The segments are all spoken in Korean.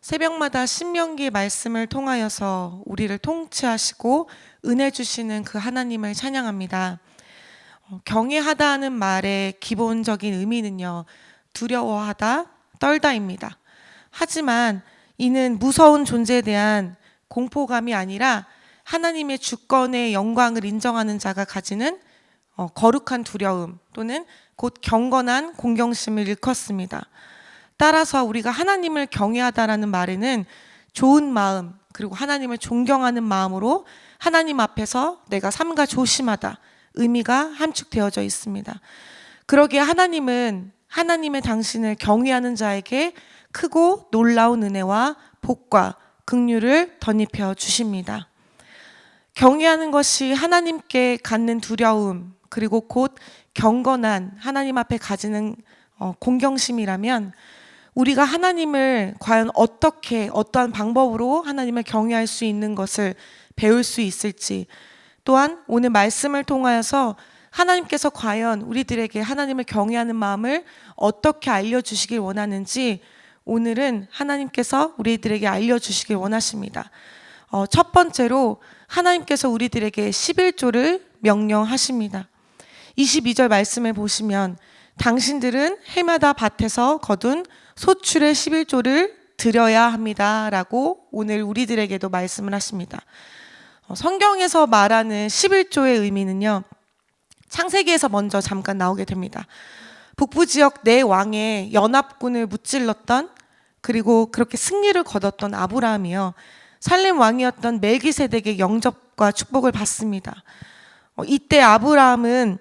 새벽마다 신명기 말씀을 통하여서 우리를 통치하시고 은혜 주시는 그 하나님을 찬양합니다. 경외하다는 말의 기본적인 의미는요, 두려워하다, 떨다입니다. 하지만 이는 무서운 존재에 대한 공포감이 아니라 하나님의 주권의 영광을 인정하는 자가 가지는 거룩한 두려움 또는 곧 경건한 공경심을 일컫습니다. 따라서 우리가 하나님을 경외하다라는 말에는 좋은 마음 그리고 하나님을 존경하는 마음으로 하나님 앞에서 내가 삼가 조심하다 의미가 함축되어져 있습니다. 그러기에 하나님은 하나님의 당신을 경외하는 자에게 크고 놀라운 은혜와 복과 긍휼을 덧입혀 주십니다. 경외하는 것이 하나님께 갖는 두려움 그리고 곧 경건한 하나님 앞에 가지는 공경심이라면 우리가 하나님을 과연 어떻게 어떠한 방법으로 하나님을 경외할 수 있는 것을 배울 수 있을지, 또한 오늘 말씀을 통하여서 하나님께서 과연 우리들에게 하나님을 경외하는 마음을 어떻게 알려주시길 원하는지 오늘은 하나님께서 우리들에게 알려주시길 원하십니다. 첫 번째로 하나님께서 우리들에게 11조를 명령하십니다. 22절 말씀을 보시면 당신들은 해마다 밭에서 거둔 소출의 11조를 드려야 합니다 라고 오늘 우리들에게도 말씀을 하십니다. 성경에서 말하는 11조의 의미는요, 창세기에서 먼저 잠깐 나오게 됩니다. 북부 지역 네 왕의 연합군을 무찔렀던, 그리고 그렇게 승리를 거뒀던 아브라함이요, 살렘 왕이었던 멜기세덱의 영접과 축복을 받습니다. 이때 아브라함은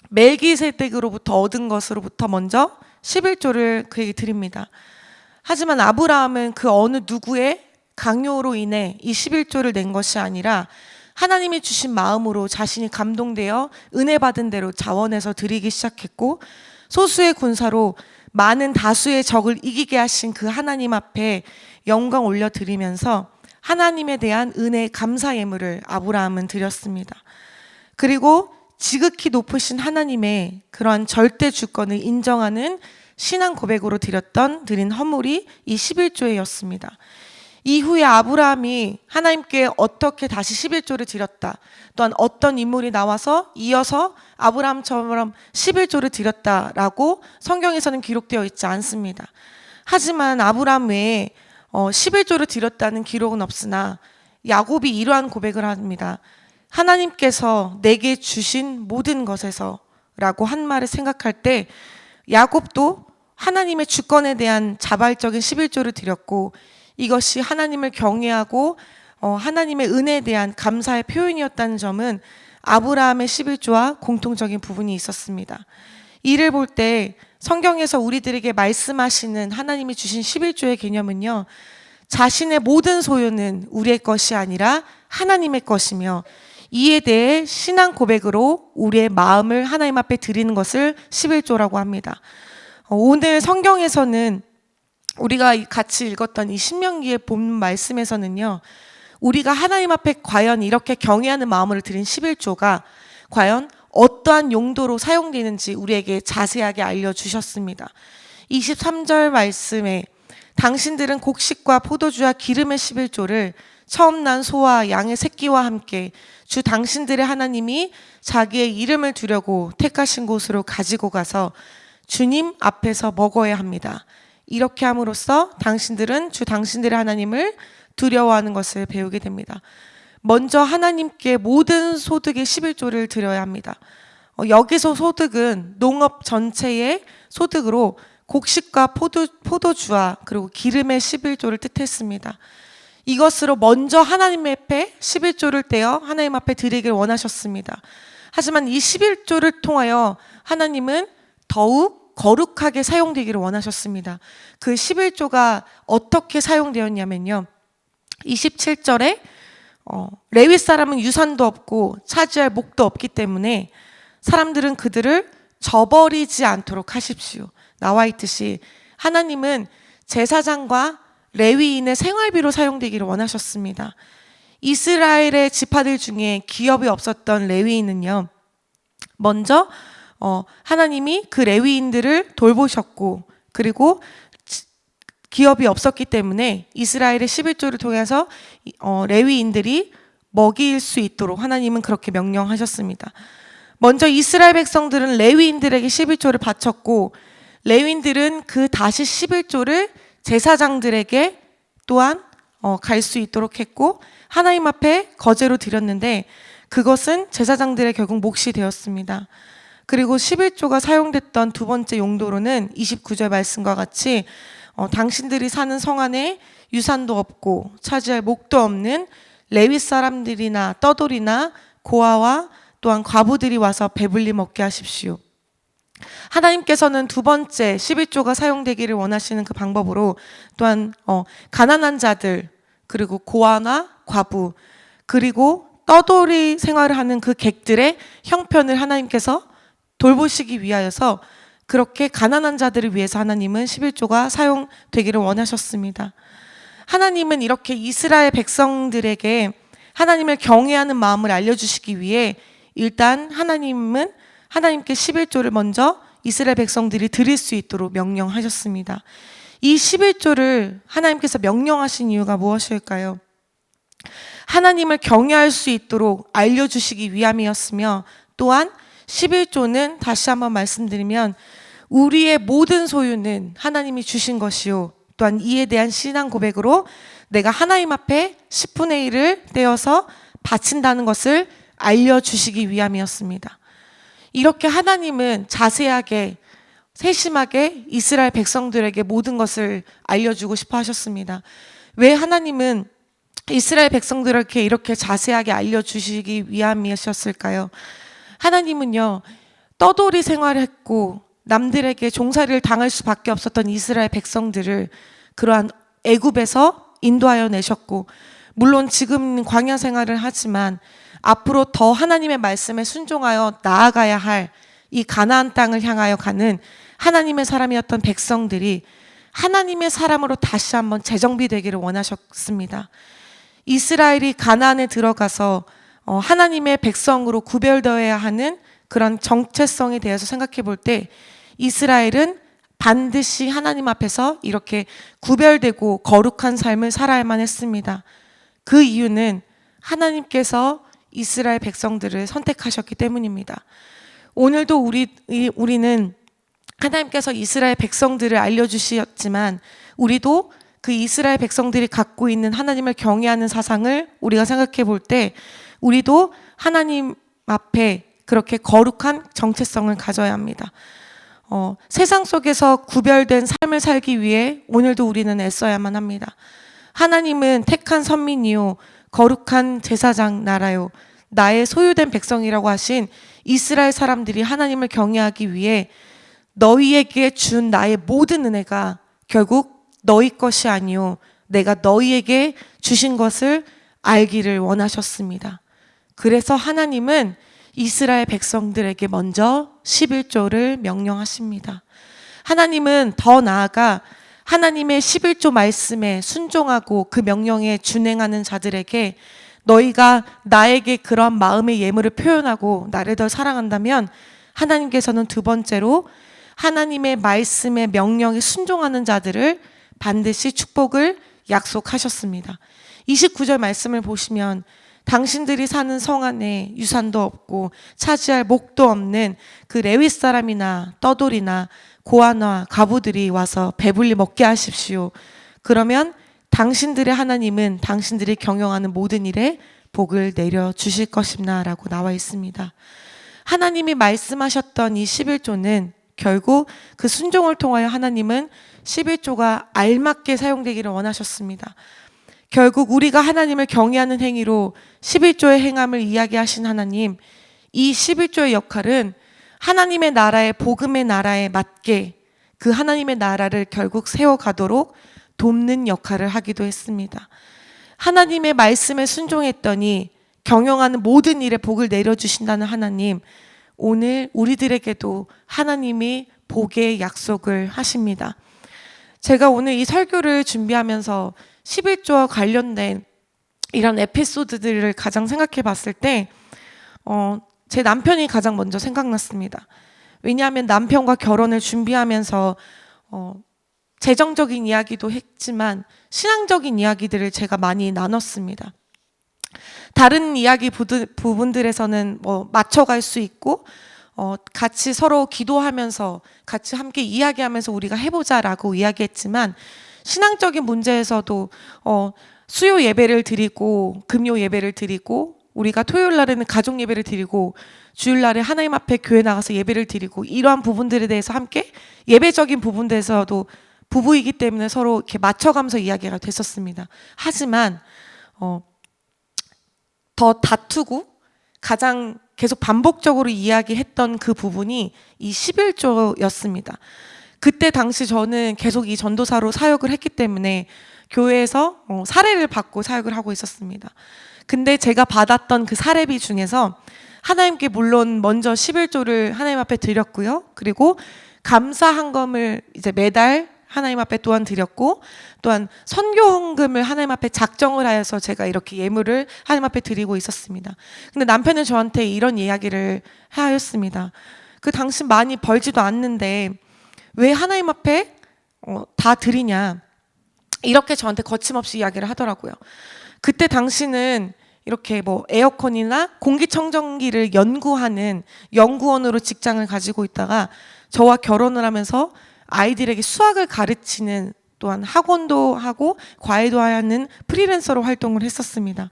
멜기세덱으로부터 얻은 것으로부터 먼저 11조를 그에게 드립니다. 하지만 아브라함은 그 어느 누구의 강요로 인해 이 11조를 낸 것이 아니라 하나님이 주신 마음으로 자신이 감동되어 은혜 받은 대로 자원해서 드리기 시작했고, 소수의 군사로 많은 다수의 적을 이기게 하신 그 하나님 앞에 영광 올려드리면서 하나님에 대한 은혜 감사 예물을 아브라함은 드렸습니다. 그리고 지극히 높으신 하나님의 그러한 절대 주권을 인정하는 신앙 고백으로 드린 헌물이 이 11조였습니다. 이후에 아브라함이 하나님께 어떻게 다시 11조를 드렸다, 또한 어떤 인물이 나와서 이어서 아브라함처럼 11조를 드렸다라고 성경에서는 기록되어 있지 않습니다. 하지만 아브라함 외에 11조를 드렸다는 기록은 없으나 야곱이 이러한 고백을 합니다. 하나님께서 내게 주신 모든 것에서 라고 한 말을 생각할 때 야곱도 하나님의 주권에 대한 자발적인 11조를 드렸고, 이것이 하나님을 경외하고 하나님의 은혜에 대한 감사의 표현이었다는 점은 아브라함의 11조와 공통적인 부분이 있었습니다. 이를 볼 때 성경에서 우리들에게 말씀하시는 하나님이 주신 11조의 개념은요, 자신의 모든 소유는 우리의 것이 아니라 하나님의 것이며, 이에 대해 신앙 고백으로 우리의 마음을 하나님 앞에 드리는 것을 11조라고 합니다. 오늘 성경에서는 우리가 같이 읽었던 이 신명기의 본문 말씀에서는요, 우리가 하나님 앞에 과연 이렇게 경외하는 마음으로 드린 11조가 과연 어떠한 용도로 사용되는지 우리에게 자세하게 알려주셨습니다. 23절 말씀에 당신들은 곡식과 포도주와 기름의 11조를 처음 난 소와 양의 새끼와 함께 주 당신들의 하나님이 자기의 이름을 두려고 택하신 곳으로 가지고 가서 주님 앞에서 먹어야 합니다. 이렇게 함으로써 당신들은 주 당신들의 하나님을 두려워하는 것을 배우게 됩니다. 먼저 하나님께 모든 소득의 11조를 드려야 합니다. 여기서 소득은 농업 전체의 소득으로 곡식과 포도주와 그리고 기름의 11조를 뜻했습니다. 이것으로 먼저 하나님 앞에 11조를 떼어 하나님 앞에 드리길 원하셨습니다. 하지만 이 11조를 통하여 하나님은 더욱 거룩하게 사용되기를 원하셨습니다. 그 11조가 어떻게 사용되었냐면요, 27절에 레위 사람은 유산도 없고 차지할 목도 없기 때문에 사람들은 그들을 저버리지 않도록 하십시오. 나와 있듯이 하나님은 제사장과 레위인의 생활비로 사용되기를 원하셨습니다. 이스라엘의 지파들 중에 기업이 없었던 레위인은요, 먼저 하나님이 그 레위인들을 돌보셨고, 그리고 기업이 없었기 때문에 이스라엘의 11조를 통해서 레위인들이 먹일 수 있도록 하나님은 그렇게 명령하셨습니다. 먼저 이스라엘 백성들은 레위인들에게 11조를 바쳤고, 레위인들은 그 다시 11조를 제사장들에게 또한 갈 수 있도록 했고, 하나님 앞에 거제로 드렸는데 그것은 제사장들의 결국 몫이 되었습니다. 그리고 11조가 사용됐던 두 번째 용도로는 29절 말씀과 같이 당신들이 사는 성 안에 유산도 없고 차지할 목도 없는 레위 사람들이나 떠돌이나 고아와 또한 과부들이 와서 배불리 먹게 하십시오. 하나님께서는 두 번째 11조가 사용되기를 원하시는 그 방법으로 또한 가난한 자들, 그리고 고아나 과부, 그리고 떠돌이 생활을 하는 그 객들의 형편을 하나님께서 돌보시기 위하여서 그렇게 가난한 자들을 위해서 하나님은 11조가 사용되기를 원하셨습니다. 하나님은 이렇게 이스라엘 백성들에게 하나님을 경외하는 마음을 알려주시기 위해 일단 하나님께 11조를 먼저 이스라엘 백성들이 드릴 수 있도록 명령하셨습니다. 이 11조를 하나님께서 명령하신 이유가 무엇일까요? 하나님을 경외할 수 있도록 알려주시기 위함이었으며, 또한 11조는 다시 한번 말씀드리면 우리의 모든 소유는 하나님이 주신 것이요, 또한 이에 대한 신앙 고백으로 내가 하나님 앞에 10분의 1을 떼어서 바친다는 것을 알려주시기 위함이었습니다. 이렇게 하나님은 자세하게 세심하게 이스라엘 백성들에게 모든 것을 알려주고 싶어 하셨습니다. 왜 하나님은 이스라엘 백성들에게 이렇게 자세하게 알려주시기 위함이셨을까요? 하나님은요, 떠돌이 생활했고 남들에게 종살이를 당할 수밖에 없었던 이스라엘 백성들을 그러한 애굽에서 인도하여 내셨고, 물론 지금 광야 생활을 하지만 앞으로 더 하나님의 말씀에 순종하여 나아가야 할 이 가나안 땅을 향하여 가는 하나님의 사람이었던 백성들이 하나님의 사람으로 다시 한번 재정비되기를 원하셨습니다. 이스라엘이 가나안에 들어가서 하나님의 백성으로 구별되어야 하는 그런 정체성에 대해서 생각해 볼 때 이스라엘은 반드시 하나님 앞에서 이렇게 구별되고 거룩한 삶을 살아야만 했습니다. 그 이유는 하나님께서 이스라엘 백성들을 선택하셨기 때문입니다. 오늘도 우리는 하나님께서 이스라엘 백성들을 알려주셨지만 우리도 그 이스라엘 백성들이 갖고 있는 하나님을 경외하는 사상을 우리가 생각해 볼 때 우리도 하나님 앞에 그렇게 거룩한 정체성을 가져야 합니다. 세상 속에서 구별된 삶을 살기 위해 오늘도 우리는 애써야만 합니다. 하나님은 택한 선민이요 거룩한 제사장 나라요 나의 소유된 백성이라고 하신 이스라엘 사람들이 하나님을 경외하기 위해 너희에게 준 나의 모든 은혜가 결국 너희 것이 아니요 내가 너희에게 주신 것을 알기를 원하셨습니다. 그래서 하나님은 이스라엘 백성들에게 먼저 11조를 명령하십니다. 하나님은 더 나아가 하나님의 11조 말씀에 순종하고 그 명령에 준행하는 자들에게 너희가 나에게 그런 마음의 예물을 표현하고 나를 더 사랑한다면 하나님께서는 두 번째로 하나님의 말씀의 명령에 순종하는 자들을 반드시 축복을 약속하셨습니다. 29절 말씀을 보시면 당신들이 사는 성 안에 유산도 없고 차지할 목도 없는 그 레위 사람이나 떠돌이나 고아나 과부들이 와서 배불리 먹게 하십시오. 그러면 당신들의 하나님은 당신들이 경영하는 모든 일에 복을 내려 주실 것입니다 라고 나와 있습니다. 하나님이 말씀하셨던 이 11조는 결국 그 순종을 통하여 하나님은 11조가 알맞게 사용되기를 원하셨습니다. 결국 우리가 하나님을 경외하는 행위로 11조의 행함을 이야기하신 하나님, 이 11조의 역할은 하나님의 나라의 복음의 나라에 맞게 그 하나님의 나라를 결국 세워가도록 돕는 역할을 하기도 했습니다. 하나님의 말씀에 순종했더니 경영하는 모든 일에 복을 내려주신다는 하나님, 오늘 우리들에게도 하나님이 복의 약속을 하십니다. 제가 오늘 이 설교를 준비하면서 11조와 관련된 이런 에피소드들을 가장 생각해 봤을 때 제 남편이 가장 먼저 생각났습니다. 왜냐하면 남편과 결혼을 준비하면서 재정적인 이야기도 했지만 신앙적인 이야기들을 제가 많이 나눴습니다. 다른 이야기 부분들에서는 뭐 맞춰갈 수 있고 같이 서로 기도하면서 같이 함께 이야기하면서 우리가 해보자라고 이야기했지만 신앙적인 문제에서도 수요 예배를 드리고 금요 예배를 드리고 우리가 토요일 날에는 가족 예배를 드리고 주일 날에 하나님 앞에 교회 나가서 예배를 드리고 이러한 부분들에 대해서 함께 예배적인 부분에서도 부부이기 때문에 서로 이렇게 맞춰가면서 이야기가 됐었습니다. 하지만 더 다투고 가장 계속 반복적으로 이야기했던 그 부분이 이 11조였습니다. 그때 당시 저는 계속 이 전도사로 사역을 했기 때문에 교회에서 사례를 받고 사역을 하고 있었습니다. 근데 제가 받았던 그 사례비 중에서 하나님께 물론 먼저 11조를 하나님 앞에 드렸고요. 그리고 감사한금을 이제 매달 하나님 앞에 또한 드렸고, 또한 선교 헌금을 하나님 앞에 작정을 하여서 제가 이렇게 예물을 하나님 앞에 드리고 있었습니다. 근데 남편은 저한테 이런 이야기를 하였습니다. 그 당신 많이 벌지도 않는데 왜 하나님 앞에 다 드리냐, 이렇게 저한테 거침없이 이야기를 하더라고요. 그때 당신은 이렇게 뭐 에어컨이나 공기청정기를 연구하는 연구원으로 직장을 가지고 있다가 저와 결혼을 하면서 아이들에게 수학을 가르치는, 또한 학원도 하고 과외도 하는 프리랜서로 활동을 했었습니다.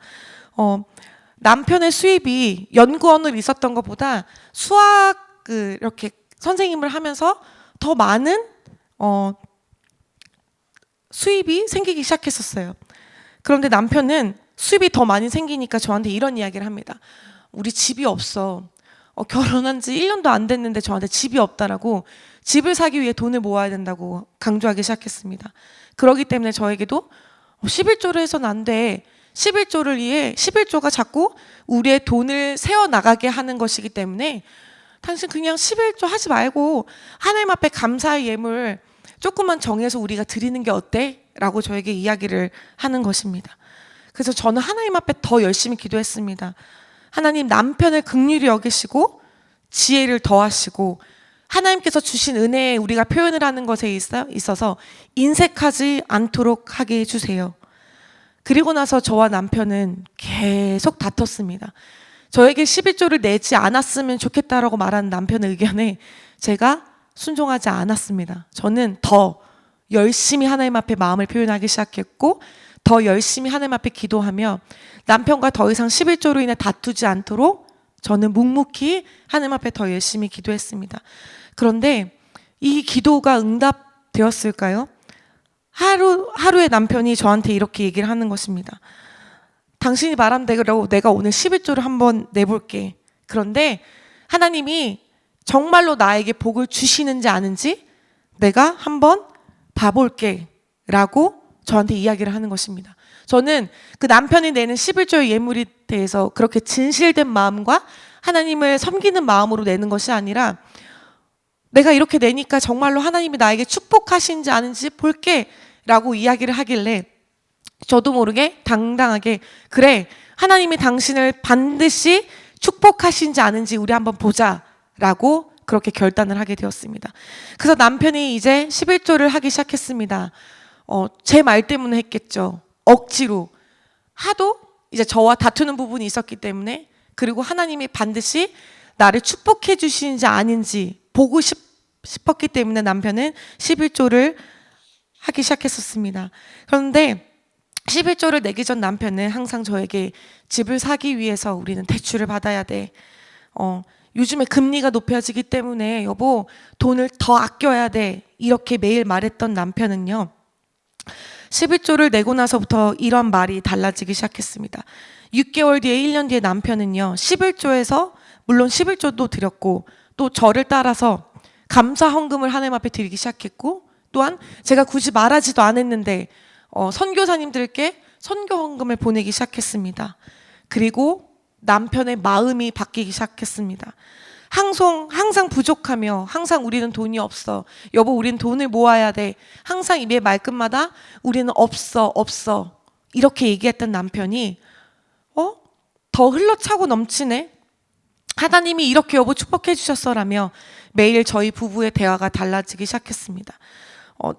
남편의 수입이 연구원을 있었던 것보다 수학 이렇게 선생님을 하면서 더 많은 수입이 생기기 시작했었어요. 그런데 남편은 수입이 더 많이 생기니까 저한테 이런 이야기를 합니다. 우리 집이 없어. 결혼한 지 1년도 안 됐는데 저한테 집이 없다라고, 집을 사기 위해 돈을 모아야 된다고 강조하기 시작했습니다. 그렇기 때문에 저에게도 11조를 해서는 안 돼. 11조를 위해 11조가 자꾸 우리의 돈을 세워나가게 하는 것이기 때문에 당신 그냥 11조 하지 말고 하나님 앞에 감사의 예물 조금만 정해서 우리가 드리는 게 어때? 라고 저에게 이야기를 하는 것입니다. 그래서 저는 하나님 앞에 더 열심히 기도했습니다. 하나님, 남편을 긍휼히 여기시고 지혜를 더하시고 하나님께서 주신 은혜에 우리가 표현을 하는 것에 있어서 인색하지 않도록 하게 해주세요. 그리고 나서 저와 남편은 계속 다퉜습니다. 저에게 11조를 내지 않았으면 좋겠다라고 말하는 남편의 의견에 제가 순종하지 않았습니다. 저는 더 열심히 하나님 앞에 마음을 표현하기 시작했고, 더 열심히 하나님 앞에 기도하며 남편과 더 이상 11조로 인해 다투지 않도록 저는 묵묵히 하나님 앞에 더 열심히 기도했습니다. 그런데 이 기도가 응답되었을까요? 하루에 남편이 저한테 이렇게 얘기를 하는 것입니다. 당신이 말한 대로 내가 오늘 11조를 한번 내볼게. 그런데 하나님이 정말로 나에게 복을 주시는지 아는지 내가 한번 봐볼게 라고 저한테 이야기를 하는 것입니다. 저는 그 남편이 내는 11조의 예물에 대해서 그렇게 진실된 마음과 하나님을 섬기는 마음으로 내는 것이 아니라 내가 이렇게 내니까 정말로 하나님이 나에게 축복하신지 아닌지 볼게 라고 이야기를 하길래 저도 모르게 당당하게, 그래, 하나님이 당신을 반드시 축복하신지 아닌지 우리 한번 보자 라고 그렇게 결단을 하게 되었습니다. 그래서 남편이 이제 11조를 하기 시작했습니다. 제 말 때문에 했겠죠. 억지로. 하도 이제 저와 다투는 부분이 있었기 때문에, 그리고 하나님이 반드시 나를 축복해 주시는지 아닌지 보고 싶었기 때문에 남편은 11조를 하기 시작했었습니다. 그런데 11조를 내기 전 남편은 항상 저에게 집을 사기 위해서 우리는 대출을 받아야 돼. 요즘에 금리가 높아지기 때문에 여보 돈을 더 아껴야 돼. 이렇게 매일 말했던 남편은요, 11조를 내고 나서부터 이런 말이 달라지기 시작했습니다. 6개월 뒤에 1년 뒤에 남편은요 11조에서 물론 11조도 드렸고 또 저를 따라서 감사 헌금을 하나님 앞에 드리기 시작했고, 또한 제가 굳이 말하지도 않았는데 선교사님들께 선교 헌금을 보내기 시작했습니다. 그리고 남편의 마음이 바뀌기 시작했습니다. 항상 부족하며 항상 우리는 돈이 없어. 여보 우리는 돈을 모아야 돼. 항상 입의 말끝마다 우리는 없어. 이렇게 얘기했던 남편이 더 흘러차고 넘치네. 하나님이 이렇게 여보 축복해 주셨어라며 매일 저희 부부의 대화가 달라지기 시작했습니다.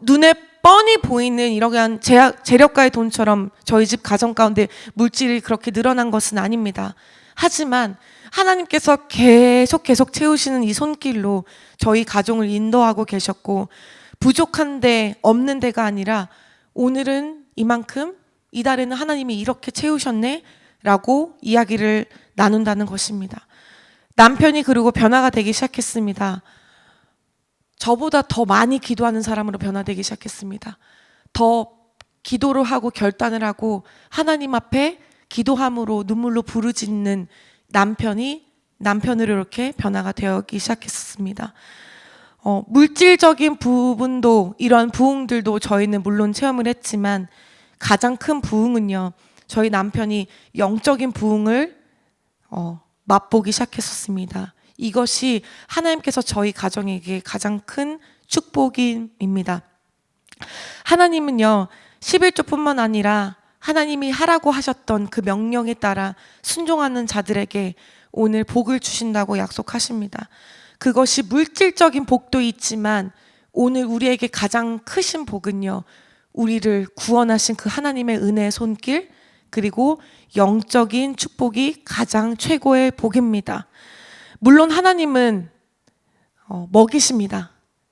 눈에 뻔히 보이는 이러한 재력가의 돈처럼 저희 집 가정 가운데 물질이 그렇게 늘어난 것은 아닙니다. 하지만 하나님께서 계속 채우시는 이 손길로 저희 가정을 인도하고 계셨고, 부족한데 없는 데가 아니라 오늘은 이만큼, 이달에는 하나님이 이렇게 채우셨네 라고 이야기를 나눈다는 것입니다. 남편이 그리고 변화가 되기 시작했습니다. 저보다 더 많이 기도하는 사람으로 변화되기 시작했습니다. 더 기도를 하고 결단을 하고 하나님 앞에 기도함으로 눈물로 부르짖는 남편으로 이렇게 변화가 되기 시작했습니다. 물질적인 부분도, 이런 부흥들도 저희는 물론 체험을 했지만 가장 큰 부흥은요, 저희 남편이 영적인 부흥을 맛보기 시작했었습니다. 이것이 하나님께서 저희 가정에게 가장 큰 축복입니다. 하나님은요, 11조뿐만 아니라 하나님이 하라고 하셨던 그 명령에 따라 순종하는 자들에게 오늘 복을 주신다고 약속하십니다. 그것이 물질적인 복도 있지만 오늘 우리에게 가장 크신 복은요, 우리를 구원하신 그 하나님의 은혜의 손길, 그리고 영적인 축복이 가장 최고의 복입니다. 물론 하나님은 먹이십니다.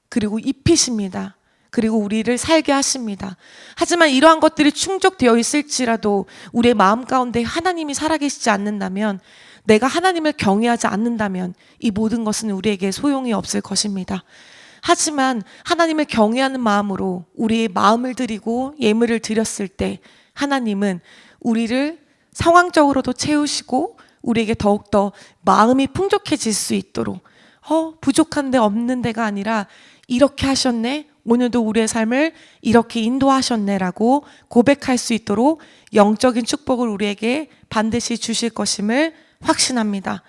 그리고 입히십니다. 그리고 우리를 살게 하십니다. 하지만 이러한 것들이 충족되어 있을지라도 우리의 마음 가운데 하나님이 살아계시지 않는다면, 내가 하나님을 경외하지 않는다면 이 모든 것은 우리에게 소용이 없을 것입니다. 하지만 하나님을 경외하는 마음으로 우리의 마음을 드리고 예물을 드렸을 때 하나님은 우리를 상황적으로도 채우시고 우리에게 더욱더 마음이 풍족해질 수 있도록, 부족한데 없는 데가 아니라 이렇게 하셨네, 오늘도 우리의 삶을 이렇게 인도하셨네 라고 고백할 수 있도록 영적인 축복을 우리에게 반드시 주실 것임을 확신합니다.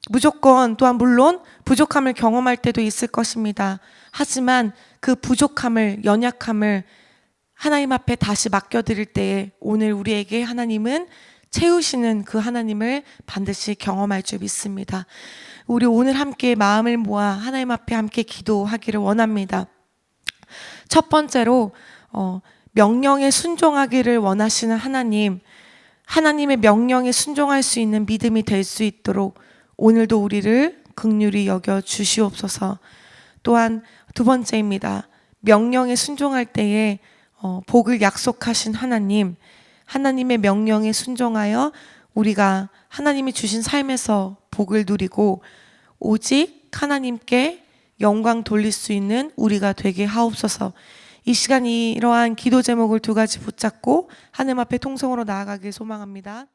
무조건 또한 물론 부족함을 경험할 때도 있을 것입니다. 하지만 그 부족함을, 연약함을 하나님 앞에 다시 맡겨드릴 때에 오늘 우리에게 하나님은 채우시는 그 하나님을 반드시 경험할 줄 믿습니다. 우리 오늘 함께 마음을 모아 하나님 앞에 함께 기도하기를 원합니다. 첫 번째로 명령에 순종하기를 원하시는 하나님, 하나님의 명령에 순종할 수 있는 믿음이 될 수 있도록 오늘도 우리를 긍휼히 여겨 주시옵소서. 또한 두 번째입니다. 명령에 순종할 때에 복을 약속하신 하나님, 하나님의 명령에 순종하여 우리가 하나님이 주신 삶에서 복을 누리고 오직 하나님께 영광 돌릴 수 있는 우리가 되게 하옵소서. 이 시간 이러한 기도 제목을 두 가지 붙잡고 하나님 앞에 통성으로 나아가길 소망합니다.